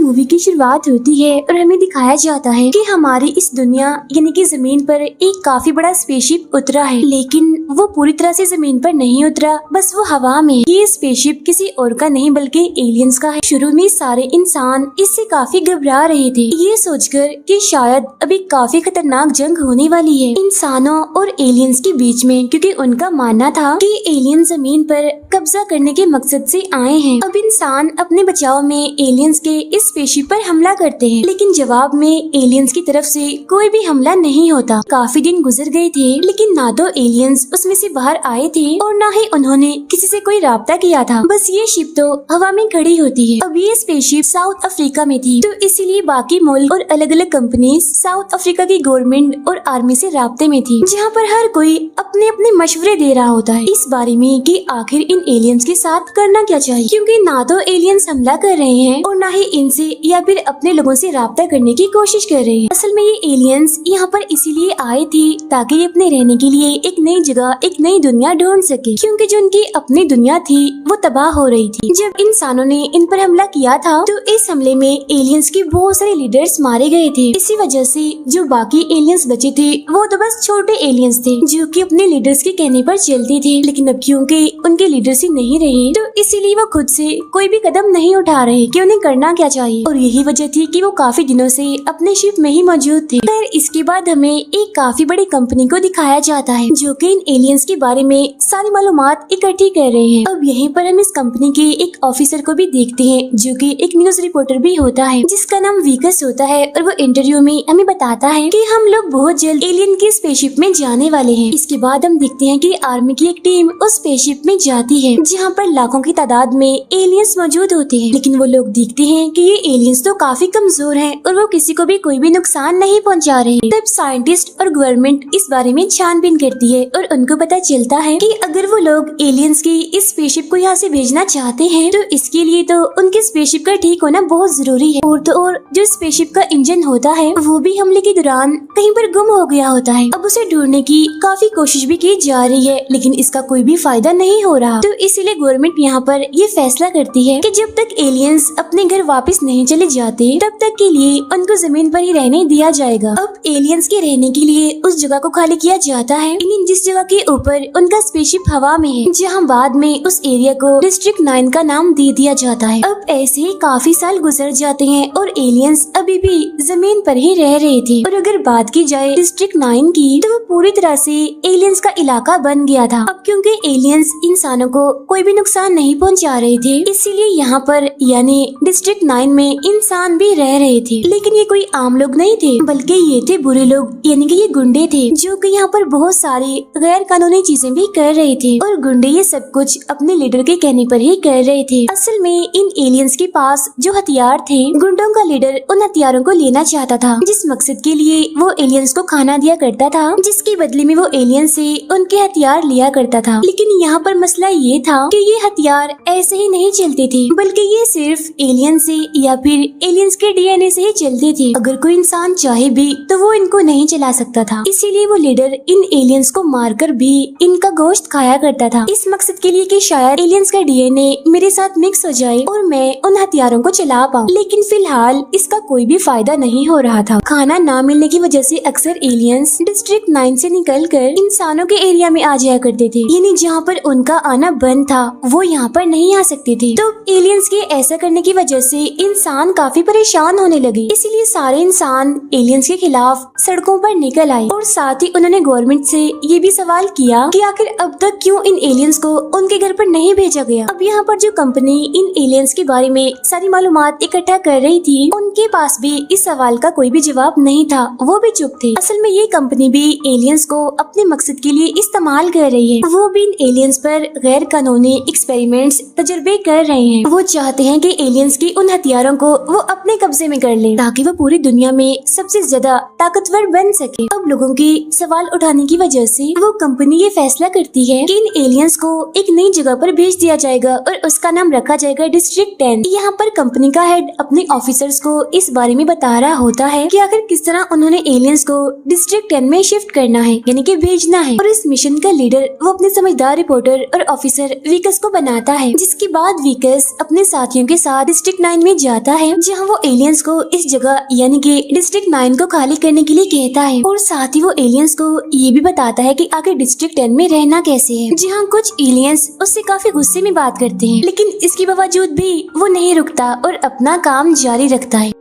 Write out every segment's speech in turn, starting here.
Movie की शुरुआत होती है और हमें दिखाया जाता है कि हमारी इस दुनिया यानी कि जमीन पर एक काफी बड़ा स्पेसशिप उतरा है, लेकिन वो पूरी तरह से जमीन पर नहीं उतरा, बस वो हवा में। ये स्पेसशिप किसी और का नहीं बल्कि एलियंस का है। शुरू में सारे इंसान इससे काफी घबरा रहे थे, ये सोचकर कि शायद अभी काफी खतरनाक जंग होने वाली है इंसानों और एलियंस के बीच में, क्योंकि उनका मानना था कि एलियन जमीन पर कब्जा करने के मकसद से आए हैं। अब इंसान अपने बचाव में एलियंस के इस स्पेसशिप पर हमला करते हैं, लेकिन जवाब में एलियंस की तरफ से कोई भी हमला नहीं होता। काफी दिन गुजर गए थे, लेकिन ना तो एलियंस उसमें से बाहर आए थे और ना ही उन्होंने किसी से कोई राब्ता किया था। बस ये शिप तो हवा में खड़ी होती है। अब ये स्पेसशिप साउथ अफ्रीका में थी, तो इसीलिए बाकी मुल्क और अलग अलग कंपनी साउथ अफ्रीका की गवर्नमेंट और आर्मी से राब्ते में थी, जहाँ पर हर कोई अपने अपने मशवरे दे रहा होता है इस बारे में कि आखिर इन एलियंस के साथ करना क्या चाहिए, क्योंकि ना तो एलियंस हमला कर रहे हैं और ना ही इनसे या फिर अपने लोगों से राब्ता करने की कोशिश कर रहे हैं। असल में ये एलियंस यहाँ पर इसीलिए आए थे ताकि ये अपने रहने के लिए एक नई जगह, एक नई दुनिया ढूंढ सके, क्योंकि जो उनकी अपनी दुनिया थी वो तबाह हो रही थी। जब इंसानों ने इन पर हमला किया था तो इस हमले में एलियंस के बहुत सारे लीडर्स मारे गए थे। इसी वजह से जो बाकी एलियंस बचे थे वो तो बस छोटे एलियंस थे जो कि अपने लीडर्स के कहने पर चलते थे, लेकिन अब क्योंकि उनके लीडर्स ही नहीं रहे तो इसीलिए वो खुद से कोई भी कदम नहीं उठा रहे कि उन्हें करना क्या चाहिए। और यही वजह थी कि वो काफी दिनों से अपने शिप में ही मौजूद थे। फिर इसके बाद हमें एक काफी बड़ी कंपनी को दिखाया जाता है जो कि इन एलियंस के बारे में सारी मालूमात इकट्ठी कर रहे हैं। अब यहीं पर हम इस कंपनी के एक ऑफिसर को भी देखते हैं जो कि एक न्यूज रिपोर्टर भी होता है, जिसका नाम वीकस होता है, और वो इंटरव्यू में हमें बताता है कि हम लोग बहुत जल्द एलियन की स्पेसशिप में जाने वाले हैं। इसके बाद हम देखते हैं कि आर्मी की एक टीम उस स्पेसशिप में जाती है जहाँ पर लाखों की तादाद में एलियंस मौजूद होते हैं, लेकिन वो लोग देखते हैं कि ये एलियंस तो काफी कमजोर हैं और वो किसी को भी कोई भी नुकसान नहीं पहुँचा रहे। तब साइंटिस्ट और गवर्नमेंट इस बारे में छानबीन करती है और उनको पता चलता है कि अगर वो लोग एलियंस की इस स्पेसशिप को यहाँ से भेजना चाहते हैं तो इसके लिए तो उनके स्पेसशिप का ठीक होना बहुत जरूरी है। और तो और जो स्पेसशिप का इंजन होता है वो भी हमले के दौरान कहीं पर गुम हो गया होता है। अब उसे ढूंढने की काफी कोशिश भी की जा रही है, लेकिन इसका कोई भी फायदा नहीं हो रहा। तो इसीलिए गवर्नमेंट यहाँ पर ये फैसला करती है कि जब तक एलियंस अपने घर वापस नहीं चले जाते तब तक के लिए उनको जमीन पर ही रहने दिया जाएगा। अब एलियंस के रहने के लिए उस जगह को खाली किया जाता है, जिस जगह के ऊपर उनका स्पेसशिप हवा में है, जहाँ बाद में उस एरिया को डिस्ट्रिक्ट 9 का नाम दे दिया जाता है। अब ऐसे ही काफी साल गुजर जाते हैं और एलियंस अभी भी जमीन पर ही रह रहे थे। और अगर बात की जाए डिस्ट्रिक्ट 9 की तो वो पूरी तरह से एलियंस का इलाका बन गया था। अब क्योंकि एलियंस इंसानों को कोई भी नुकसान नहीं पहुंचा रहे थे, इसीलिए यहाँ पर यानी डिस्ट्रिक्ट 9 में इंसान भी रह रहे थे, लेकिन ये कोई आम लोग नहीं थे बल्कि ये थे बुरे लोग, यानी कि ये गुंडे थे जो कि यहाँ पर बहुत सारी गैर कानूनी चीजें भी कर रहे थे। और गुंडे ये सब कुछ अपने लीडर के कहने पर ही कर रहे थे। असल में इन एलियंस के पास जो हथियार थे, गुंडों का लीडर उन हथियारों को लेना चाहता था, जिस मकसद के लिए वो एलियंस को खाना दिया करता था, जिसके बदले में वो एलियंस से उनके हथियार लिया करता था। लेकिन यहाँ पर मसला ये था कि ये हथियार ऐसे ही नहीं चलते थे, बल्कि ये सिर्फ एलियन से या फिर एलियंस के डीएनए से ही चलते थे। अगर कोई इंसान चाहे भी तो वो इनको नहीं चला सकता था, इसीलिए वो लीडर इन एलियंस को मारकर भी इनका गोश्त खाया करता था, इस मकसद के लिए कि शायद एलियंस का डीएनए मेरे साथ मिक्स हो जाए और मैं उन हथियारों को चला पाऊँ। लेकिन फिलहाल इसका कोई भी फायदा नहीं हो रहा था। खाना ना मिलने की वजह से अक्सर एलियंस डिस्ट्रिक्ट 9 से निकलकर इंसानों के एरिया में आ जाया करते थे, यानी जहाँ पर उनका आना बंद था वो यहाँ पर नहीं आ सकते थे। तो एलियंस के ऐसा करने की वजह से इंसान काफी परेशान होने लगे, इसीलिए सारे इंसान एलियंस के खिलाफ सड़कों पर निकल आए और साथ ही उन्होंने गवर्नमेंट से ये भी सवाल किया कि आखिर अब तक क्यों इन एलियंस को उनके घर पर नहीं भेजा गया। अब यहाँ पर जो कंपनी इन एलियंस के बारे में सारी मालूमात इकट्ठा कर रही थी, उनके पास भी इस सवाल का कोई भी जवाब नहीं था, वो भी चुप थे। असल में ये कंपनी भी एलियंस को अपने मकसद के लिए इस्तेमाल कर रही है। वो भी इन एलियंस पर गैर कानूनी एक्सपेरिमेंट्स तजुर्बे कर रहे हैं। वो चाहते हैं कि एलियंस की उन हथियारों को वो अपने कब्जे में कर ले ताकि वो पूरी दुनिया में सबसे ज्यादा ताकतवर बन सके। अब लोगों की सवाल उठाने की वजह से वो कंपनी ये फैसला करती है कि इन एलियंस को एक नई जगह पर भेज दिया जाएगा और उसका नाम रखा जाएगा डिस्ट्रिक्ट 10। यहाँ पर कंपनी का हेड अपने ऑफिसर्स को इस बारे में बता रहा होता है कि आखिर किस तरह उन्होंने एलियंस को डिस्ट्रिक्ट 10 में शिफ्ट करना है, यानी कि भेजना है। और इस मिशन का लीडर वो अपने समझदार रिपोर्टर और ऑफिसर वीकस को बनाता है, जिसके बाद वीकस अपने साथियों के साथ डिस्ट्रिक्ट 9 में जाता जाता है जहाँ वो एलियंस को इस जगह यानी कि डिस्ट्रिक्ट 9 को खाली करने के लिए कहता है और साथ ही वो एलियंस को ये भी बताता है कि आगे डिस्ट्रिक्ट 10 में रहना कैसे है, जहाँ कुछ एलियंस उससे काफी गुस्से में बात करते हैं, लेकिन इसके बावजूद भी वो नहीं रुकता और अपना काम जारी रखता है।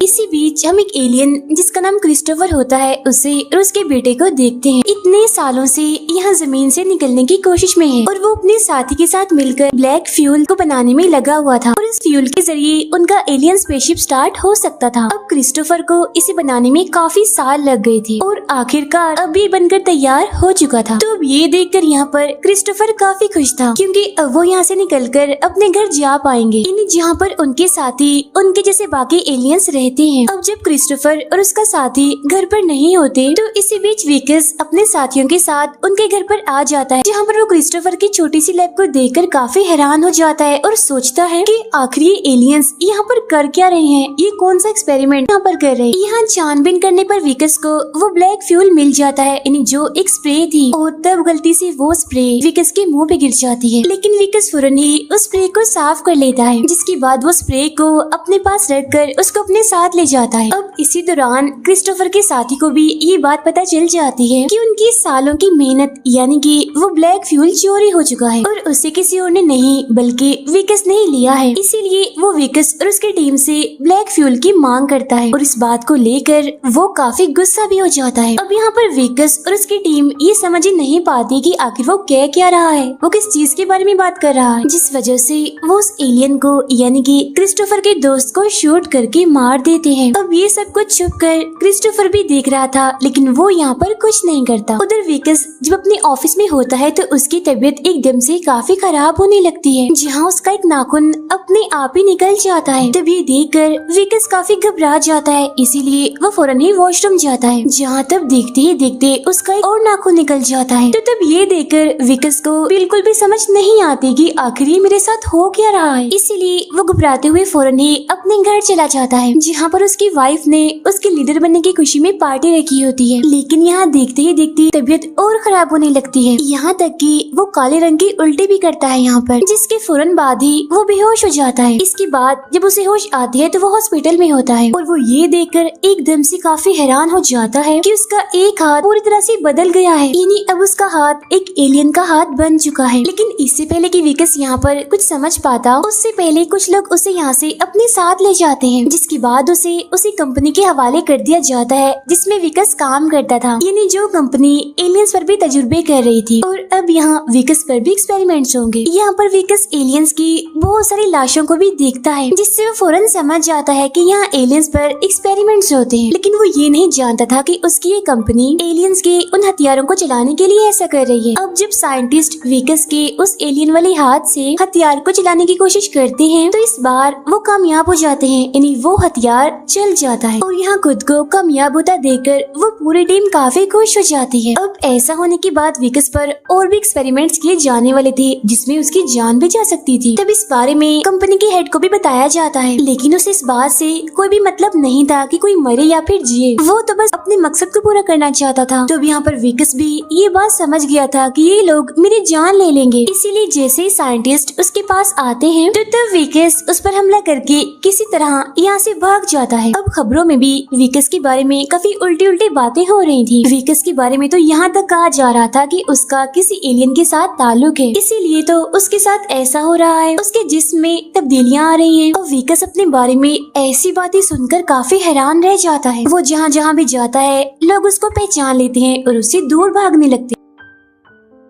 इसी बीच हम एक एलियन जिसका नाम क्रिस्टोफर होता है उसे और उसके बेटे को देखते हैं। इतने सालों से यहाँ जमीन से निकलने की कोशिश में है और वो अपने साथी के साथ मिलकर ब्लैक फ्यूल को बनाने में लगा हुआ था और इस फ्यूल के जरिए उनका एलियन स्पेसशिप स्टार्ट हो सकता था। अब क्रिस्टोफर को इसे बनाने में काफी साल लग गए थे और आखिरकार अब ये बनकर तैयार हो चुका था। तो अब ये देखकर यहाँ पर क्रिस्टोफर काफी खुश था क्योंकि अब वो यहाँ से निकलकर अपने घर जा पाएंगे, जहाँ पर उनके साथी उनके जैसे बाकी एलियंस रहते हैं। अब जब क्रिस्टोफर और उसका साथी घर पर नहीं होते तो इसी बीच विकस अपने साथियों के साथ उनके घर पर आ जाता है, जहाँ पर वो क्रिस्टोफर की छोटी सी लैब को देखकर काफी हैरान हो जाता है और सोचता है कि आखिर ये एलियंस यहाँ पर कर क्या रहे हैं, ये कौन सा एक्सपेरिमेंट यहाँ पर कर रहे हैं। यहाँ छानबीन करने पर विकस को वो ब्लैक फ्यूल मिल जाता है, यानी जो एक स्प्रे थी, और तब गलती से वो स्प्रे विकस के मुँह पे गिर जाती है, लेकिन विकस फौरन ही उस स्प्रे को साफ कर लेता है, जिसके बाद वो स्प्रे को अपने पास रखकर उसको अपने साथ ले जाता है। अब इसी दौरान क्रिस्टोफर के साथी को भी ये बात पता चल जाती है कि उनकी सालों की मेहनत यानी कि वो ब्लैक फ्यूल चोरी हो चुका है और उसे किसी और ने नहीं बल्कि विकस ने ही लिया है। इसीलिए वो विकस और उसकी टीम से ब्लैक फ्यूल की मांग करता है और इस बात को लेकर वो काफी गुस्सा भी हो जाता है। अब यहाँ पर विकस और उसकी टीम ये समझ ही नहीं पाती कि आखिर वो कह क्या रहा है, वो किस चीज के बारे में बात कर रहा है, जिस वजह से वो उस एलियन को यानी कि क्रिस्टोफर के दोस्त को शूट करके मार देते हैं। अब ये सब कुछ छुपकर क्रिस्टोफर भी देख रहा था, लेकिन वो यहाँ पर कुछ नहीं करता। उधर विकस जब अपने ऑफिस में होता है तो उसकी तबीयत एकदम से काफी खराब होने लगती है, जहाँ उसका एक नाखून अपने आप ही निकल जाता है। तब ये देखकर विकस काफी घबरा जाता है, इसीलिए वो फौरन ही वॉशरूम जाता है, जहाँ तब देखते ही देखते उसका एक और नाखून निकल जाता है। तो तब ये देखकर विकस को बिल्कुल भी समझ नहीं आती कि आखिर ये मेरे साथ हो क्या रहा है, इसीलिए वो घबराते हुए फौरन ही अपने घर चला जाता है, जहाँ पर उसकी वाइफ ने उसके लीडर बनने की खुशी में पार्टी रखी होती है। लेकिन यहाँ देखते ही देखते तबीयत और खराब होने लगती है, यहाँ तक कि वो काले रंग की उल्टी भी करता है यहाँ पर, जिसके फौरन बाद ही वो बेहोश हो जाता है। इसके बाद जब उसे होश आती है तो वो हॉस्पिटल में होता है और वो ये देखकर एकदम से काफी हैरान हो जाता है कि उसका एक हाथ पूरी तरह से बदल गया है, यानी अब उसका हाथ एक एलियन का हाथ बन चुका है। लेकिन इससे पहले कि विकस यहाँ पर कुछ समझ पाता, उससे पहले कुछ लोग उसे यहाँ से अपने साथ ले जाते हैं, जिसके बाद उसे उसी कंपनी के हवाले कर दिया जाता है जिसमें विकस काम करता था, यानी जो कंपनी एलियंस पर भी तजुर्बे कर रही थी। और अब यहाँ विकस पर भी एक्सपेरिमेंट्स होंगे। यहाँ पर विकस एलियंस की बहुत सारी लाशों को भी देखता है, जिससे वो फौरन समझ जाता है कि यहाँ एलियंस पर एक्सपेरिमेंट्स होते हैं। लेकिन वो ये नहीं जानता था कि उसकी ये कंपनी एलियंस के उन हथियारों को चलाने के लिए ऐसा कर रही है। अब जब साइंटिस्ट विकस के उस एलियन वाले हाथ से हथियार को चलाने की कोशिश करते हैं तो इस बार वो कामयाब हो जाते हैं, यानी वो हथियार चल जाता है। और यहाँ खुद को कामयाब होता देखकर वो पूरी टीम काफी खुश हो जाती है। अब ऐसा होने के बाद विकस पर और भी एक्सपेरिमेंट्स किए जाने वाले थे, जिसमें उसकी जान भी जा सकती थी। तब इस बारे में कंपनी के हेड को भी बताया जाता है, लेकिन उसे इस बात से कोई भी मतलब नहीं था कि कोई मरे या फिर जिए, वो तो बस अपने मकसद को पूरा करना चाहता था। तो यहाँ पर विकस भी ये बात समझ गया था कि ये लोग मेरी जान ले लेंगे, इसीलिए जैसे ही साइंटिस्ट उसके पास आते हैं तो तब विकस उस पर हमला करके किसी तरह यहाँ से भाग जाता है। अब खबरों में भी विकस के बारे में काफी उल्टी उल्टी बातें हो रही थी। विकस के बारे में तो यहाँ तक कहा जा रहा था कि उसका किसी एलियन के साथ ताल्लुक है, इसीलिए तो उसके साथ ऐसा हो रहा है, उसके जिस्म में तब्दीलियां आ रही हैं। और विकस अपने बारे में ऐसी बातें सुनकर काफी हैरान रह जाता है। वो जहाँ जहाँ भी जाता है लोग उसको पहचान लेते हैं और उससे दूर भागने लगते हैं।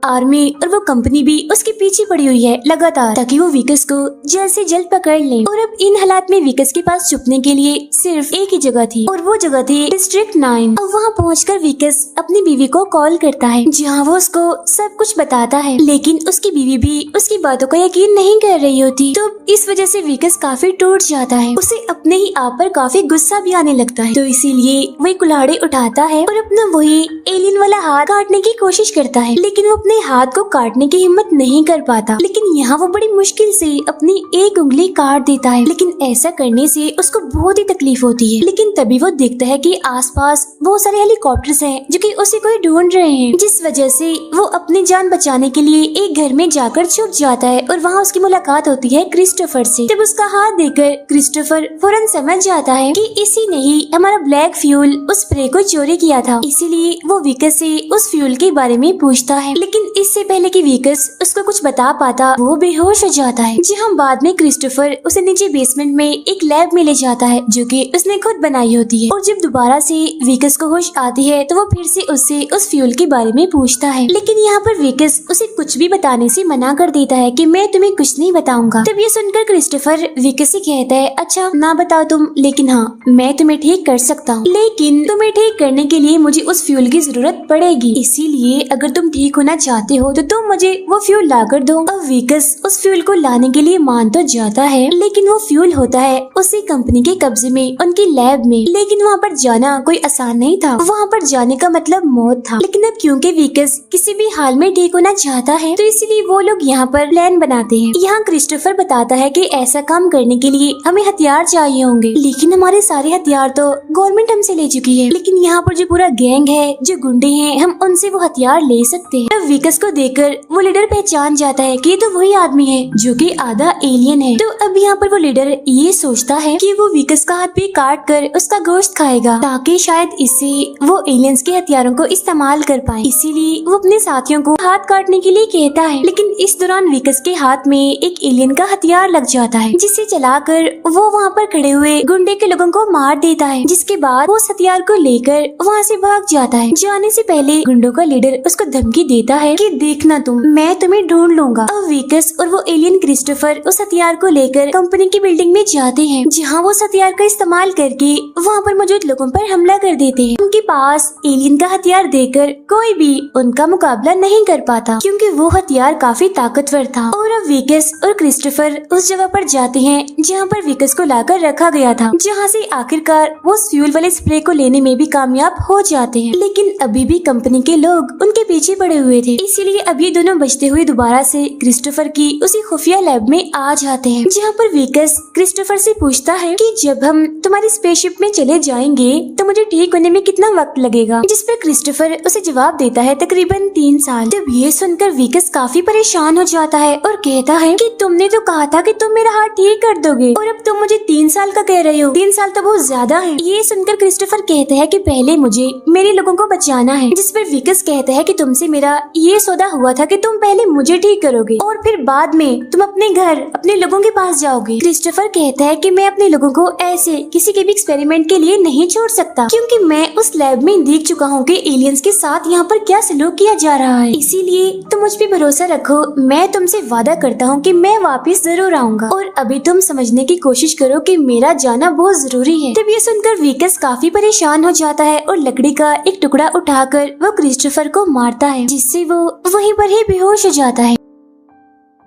आर्मी और वो कंपनी भी उसके पीछे पड़ी हुई है लगातार, ताकि वो विकस को जल्द से जल्द पकड़ ले। और अब इन हालात में विकस के पास छुपने के लिए सिर्फ एक ही जगह थी और वो जगह थी डिस्ट्रिक्ट 9। अब वहाँ पहुंचकर विकस अपनी बीवी को कॉल करता है, जहाँ वो उसको सब कुछ बताता है, लेकिन उसकी बीवी भी उसकी बातों का यकीन नहीं कर रही होती। तो इस वजह से विकस काफी टूट जाता है, उसे अपने ही आप पर काफी गुस्सा भी आने लगता है। तो इसीलिए वही कुल्हाड़ी उठाता है और अपना वही एलियन वाला हाथ काटने की कोशिश करता है, लेकिन वो अपने हाथ को काटने की हिम्मत नहीं कर पाता, लेकिन यहाँ वो बड़ी मुश्किल से अपनी एक उंगली काट देता है। लेकिन ऐसा करने से उसको बहुत ही तकलीफ होती है। लेकिन तभी वो देखता है कि आसपास बहुत सारे हेलीकॉप्टर्स हैं जो कि उसे कोई ढूंढ रहे हैं, जिस वजह से वो अपनी जान बचाने के लिए एक घर में जाकर छुप जाता है और वहाँ उसकी मुलाकात होती है क्रिस्टोफर से। जब उसका हाथ देखकर क्रिस्टोफर फौरन समझ जाता है कि इसी ने ही हमारा ब्लैक फ्यूल उस स्प्रे को चोरी किया था, इसीलिए वो विकस से उस फ्यूल के बारे में पूछता है। लेकिन इससे पहले कि विकस उसको कुछ बता पाता, वो बेहोश हो जाता है। जहाँ बाद में क्रिस्टोफर उसे नीचे बेसमेंट में एक लैब में ले जाता है जो कि उसने खुद बनाई होती है। और जब दोबारा से विकस को होश आती है तो वो फिर से उससे उस फ्यूल के बारे में पूछता है। लेकिन यहाँ पर विकस उसे कुछ भी बताने से मना कर देता है कि मैं तुम्हें कुछ नहीं बताऊंगा। तब ये सुनकर क्रिस्टोफर विकस से कहता है, अच्छा ना बताओ तुम, लेकिन हाँ मैं तुम्हें ठीक कर सकता हूँ, लेकिन तुम्हें ठीक करने के लिए मुझे उस फ्यूल की जरूरत पड़ेगी, इसीलिए अगर तुम ठीक होना चाहते हो तो तुम मुझे वो फ्यूल ला कर दो। अब विकस उस फ्यूल को लाने के लिए मान तो जाता है, लेकिन वो फ्यूल होता है उसी कंपनी के कब्जे में, उनकी लैब में। लेकिन वहाँ पर जाना कोई आसान नहीं था, वहाँ पर जाने का मतलब मौत था। लेकिन अब क्योंकि विकस किसी भी हाल में ठीक होना चाहता है तो इसलिए वो लोग यहाँ पर प्लान बनाते हैं। यहाँ क्रिस्टोफर बताता है कि ऐसा काम करने के लिए हमें हथियार चाहिए होंगे, लेकिन हमारे सारे हथियार तो गवर्नमेंट हमसे ले चुकी है। लेकिन यहाँ पर जो पूरा गैंग है, जो गुंडे हैं, हम उनसे वो हथियार ले सकते हैं। अब विकस को देखकर वो लीडर पहचान जाता है कि ये तो वही आदमी है जो कि आधा एलियन है। तो अब यहाँ पर वो लीडर ये सोचता है कि वो विकस का हाथ भी काट कर उसका गोश्त खाएगा, ताकि शायद इससे वो एलियंस के हथियारों को इस्तेमाल कर पाए। इसीलिए वो अपने साथियों को हाथ काटने के लिए कहता है। लेकिन इस दौरान विकस के हाथ में एक एलियन का हथियार लग जाता है, जिसे चलाकर वो वहाँ पर खड़े हुए गुंडे के लोगों को मार देता है। जिसके बाद वो उस हथियार को लेकर वहाँ से भाग जाता है। जाने से पहले गुंडों का लीडर उसको धमकी देता है कि देखना तुम, मैं तुम्हें ढूंढ लूंगा। अब विकस और वो एलियन क्रिस्टोफर उस हथियार को लेकर कंपनी की बिल्डिंग में जाते हैं, जहाँ वो उस हथियार का इस्तेमाल करके वहाँ पर मौजूद लोगों पर हमला कर देते हैं। उनके पास एलियन का हथियार देकर कोई भी उनका मुकाबला नहीं कर पाता, क्योंकि वो हथियार काफी ताकतवर था। और अब विकस और क्रिस्टोफर उस जगह पर जाते हैं जहाँ पर विकस को लाकर रखा गया था, जहाँ से आखिरकार वो फ्यूल वाले स्प्रे को लेने में भी कामयाब हो जाते हैं। लेकिन अभी भी कंपनी के लोग उनके पीछे पड़े हुए थे, इसीलिए अब ये दोनों बचते हुए दोबारा से क्रिस्टोफर की उसी खुफिया लैब में आ जाते हैं, जहाँ पर विकस क्रिस्टोफर से पूछता है कि जब हम तुम्हारी स्पेसशिप में चले जाएंगे तो मुझे ठीक होने में कितना वक्त लगेगा। जिस पर क्रिस्टोफर उसे जवाब देता है तकरीबन 3 साल। जब ये सुनकर विकस काफी परेशान हो जाता है और कहता है कि तुमने तो कहा था कि तुम मेरा हाथ ठीक कर दोगे और अब तुम मुझे 3 साल का कह रहे हो। 3 साल तो बहुत ज्यादा है। ये सुनकर क्रिस्टोफर कहता है कि पहले मुझे मेरे लोगों को बचाना है। जिस पर विकस कहता है कि तुमसे मेरा ये सौदा हुआ था कि तुम पहले मुझे ठीक करोगे और फिर बाद में तुम अपने घर अपने लोगों के पास जाओगे। क्रिस्टोफर कहता है कि मैं अपने लोगों को ऐसे किसी के भी एक्सपेरिमेंट के लिए नहीं छोड़ सकता, क्योंकि मैं उस लैब में देख चुका हूँ कि एलियंस के साथ यहाँ पर क्या सलूक किया जा रहा है। इसीलिए तुम मुझ पे भरोसा रखो, मैं तुमसे वादा करता हूँ कि मैं वापस जरूर आऊंगा और अभी तुम समझने की कोशिश करो कि मेरा जाना बहुत जरूरी है। तब ये सुनकर विकस काफी परेशान हो जाता है और लकड़ी का एक टुकड़ा उठाकर वो क्रिस्टोफर को मारता है, जिससे वो वहीं पर ही बेहोश हो जाता है।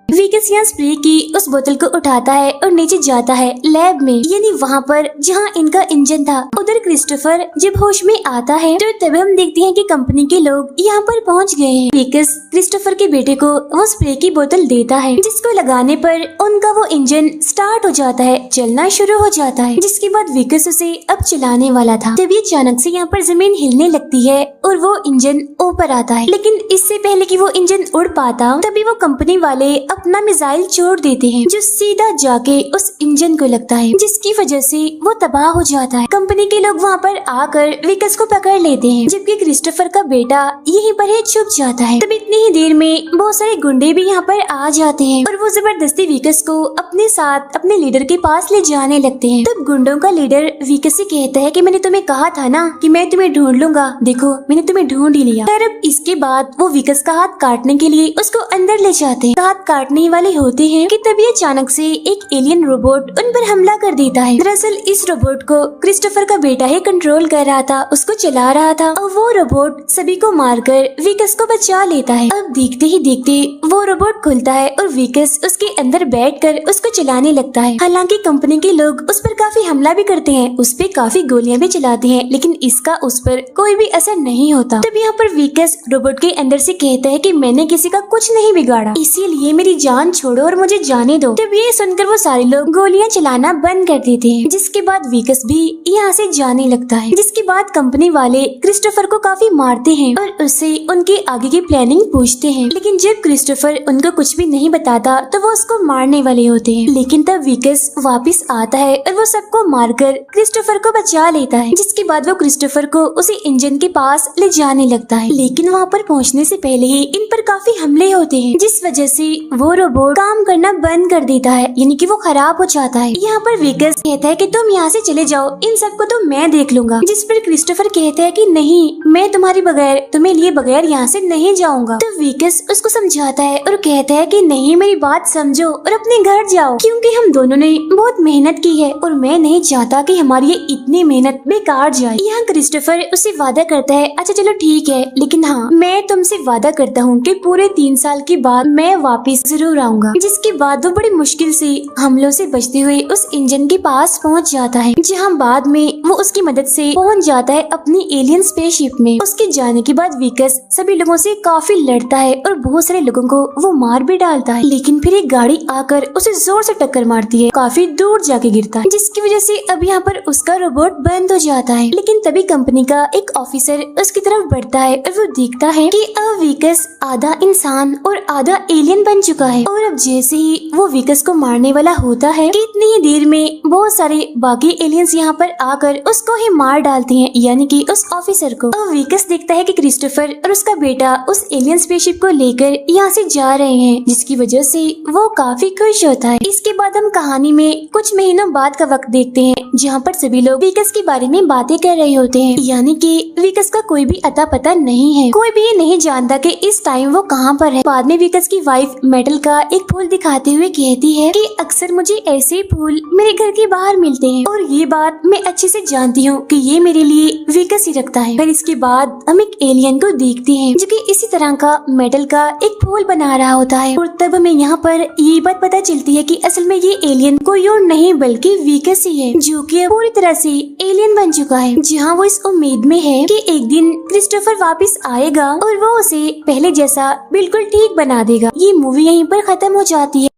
विकस यहाँ स्प्रे की उस बोतल को उठाता है और नीचे जाता है लैब में, यानी वहाँ पर जहाँ इनका इंजन था। उधर क्रिस्टोफर जब होश में आता है तो तभी हम देखते हैं कि कंपनी के लोग यहाँ पर पहुँच गए हैं। विकस क्रिस्टोफर के बेटे को वो स्प्रे की बोतल देता है, जिसको लगाने पर उनका वो इंजन स्टार्ट हो जाता है, चलना शुरू हो जाता है। जिसके बाद विकस उसे अब चलाने वाला था, तभी अचानक से यहाँ पर जमीन हिलने लगती है और वो इंजन ऊपर आता है। लेकिन इससे पहले कि वो इंजन उड़ पाता तभी वो कंपनी वाले अपना मिसाइल छोड़ देते हैं, जो सीधा जाके उस इंजन को लगता है, जिसकी वजह से वो तबाह हो जाता है। कंपनी के लोग वहाँ पर आकर विकस को पकड़ लेते हैं, जबकि क्रिस्टोफर का बेटा यहीं पर ही छुप जाता है। तब इतनी ही देर में बहुत सारे गुंडे भी यहाँ पर आ जाते हैं और वो जबरदस्ती विकस को अपने साथ अपने लीडर के पास ले जाने लगते हैं। तब गुंडों का लीडर विकस से कहता है कि मैंने तुम्हें कहा था ना कि मैं तुम्हें ढूंढ लूंगा, देखो मैंने तुम्हें ढूंढ ही लिया। फिर अब इसके बाद वो विकस का हाथ काटने के लिए उसको अंदर ले जाते हैं। हाथ काटने काटने वाले होते हैं कि तभी अचानक से एक एलियन रोबोट उन पर हमला कर देता है। दरअसल इस रोबोट को क्रिस्टोफर का बेटा ही कंट्रोल कर रहा था, उसको चला रहा था और वो रोबोट सभी को मारकर विकस को बचा लेता है। अब देखते ही देखते वो रोबोट खुलता है और विकस उसके अंदर बैठकर उसको चलाने लगता है। हालांकि कंपनी के लोग उस पर काफी हमला भी करते हैं, उस पे काफी गोलियां भी चलाते हैं, लेकिन इसका उस पर कोई भी असर नहीं होता। तब यहाँ पर विकस रोबोट के अंदर से कहता है कि मैंने किसी का कुछ नहीं बिगाड़ा, इसीलिए मेरी जान छोड़ो और मुझे जाने दो। तब ये सुनकर वो सारे लोग गोलियां चलाना बंद कर देते हैं, जिसके बाद विकस भी यहाँ से जाने लगता है। जिसके बाद कंपनी वाले क्रिस्टोफर को काफी मारते हैं और उससे उनके आगे की प्लानिंग पूछते हैं, लेकिन जब क्रिस्टोफर उनको कुछ भी नहीं बताता तो वो उसको मारने वाले होते हैं। लेकिन तब विकस वापस आता है और वो सबको मारकर क्रिस्टोफर को बचा लेता है। जिसके बाद वो क्रिस्टोफर को उसी इंजन के पास ले जाने लगता है, लेकिन वहाँ पर पहुँचने से पहले ही इन पर काफी हमले होते हैं, जिस वजह से वो रोबोट काम करना बंद कर देता है, यानी कि वो खराब हो जाता है। यहाँ पर विकस कहता है कि तुम यहाँ से चले जाओ, इन सबको तो मैं देख लूंगा। जिस पर क्रिस्टोफर कहता है कि नहीं, मैं तुम्हारे बगैर, तुम्हें लिए बगैर यहाँ से नहीं जाऊंगा। तो विकस उसको समझाता है और कहता है कि नहीं, मेरी बात समझो और अपने घर जाओ, क्योंकि हम दोनों ने बहुत मेहनत की है और मैं नहीं चाहता कि हमारी ये इतनी मेहनत बेकार जाए। यहाँ क्रिस्टोफर उसे वादा करता है, अच्छा चलो ठीक है, लेकिन हाँ, मैं तुमसे वादा करता हूँ कि पूरे 3 साल के बाद मैं वापस जरूर आऊंगा। जिसके बाद वो बड़ी मुश्किल से हमलों से बचते हुए उस इंजन के पास पहुँच जाता है, जहाँ बाद में वो उसकी मदद से पहुँच जाता है अपनी एलियन स्पेसशिप में। उसके जाने के बाद विकस सभी लोगों से काफी लड़ता है और बहुत सारे लोगों को वो मार भी डालता है, लेकिन फिर एक गाड़ी आकर उसे जोर से टक्कर मारती है, काफी दूर जाके गिरता है, जिसकी वजह से अब यहाँ पर उसका रोबोट बंद हो जाता है। लेकिन तभी कंपनी का एक ऑफिसर उसकी तरफ बढ़ता है और वो देखता है कि अब विकस आधा इंसान और आधा एलियन बन चुका है। और अब जैसे ही वो विकस को मारने वाला होता है कि इतनी ही देर में बहुत सारे बाकी एलियंस यहाँ पर आकर उसको ही मार डालते हैं, यानी कि उस ऑफिसर को। और विकस देखता है कि क्रिस्टोफर और उसका बेटा उस एलियन स्पेसशिप को लेकर यहाँ से जा रहे हैं, जिसकी वजह से वो काफी खुश होता है। इसके बाद हम कहानी में कुछ महीनों बाद का वक्त देखते हैं, जहाँ पर सभी लोग विकस के बारे में बातें कर रहे होते हैं, यानी कि विकस का कोई भी अता पता नहीं है, कोई भी ये नहीं जानता कि इस टाइम वो कहाँ पर है। बाद में विकस की वाइफ मेटल का एक फूल दिखाते हुए कहती है कि अक्सर मुझे ऐसे फूल मेरे घर के बाहर मिलते हैं और ये बात मैं अच्छे से जानती हूँ कि ये मेरे लिए विकस ही रखता है। फिर इसके बाद हम एक एलियन को देखते हैं जो कि इसी तरह का मेटल का एक फूल बना रहा होता है, और तब हमें यहाँ पर ये बात पता चलती है कि असल में ये एलियन कोई और नहीं बल्कि विकस ही है, जो कि पूरी तरह से एलियन बन चुका है। जहाँ वो इस उम्मीद में है कि एक दिन क्रिस्टोफर वापस आएगा और वो उसे पहले जैसा बिल्कुल ठीक बना देगा। ये मूवी यहीं पर खत्म हो जाती है।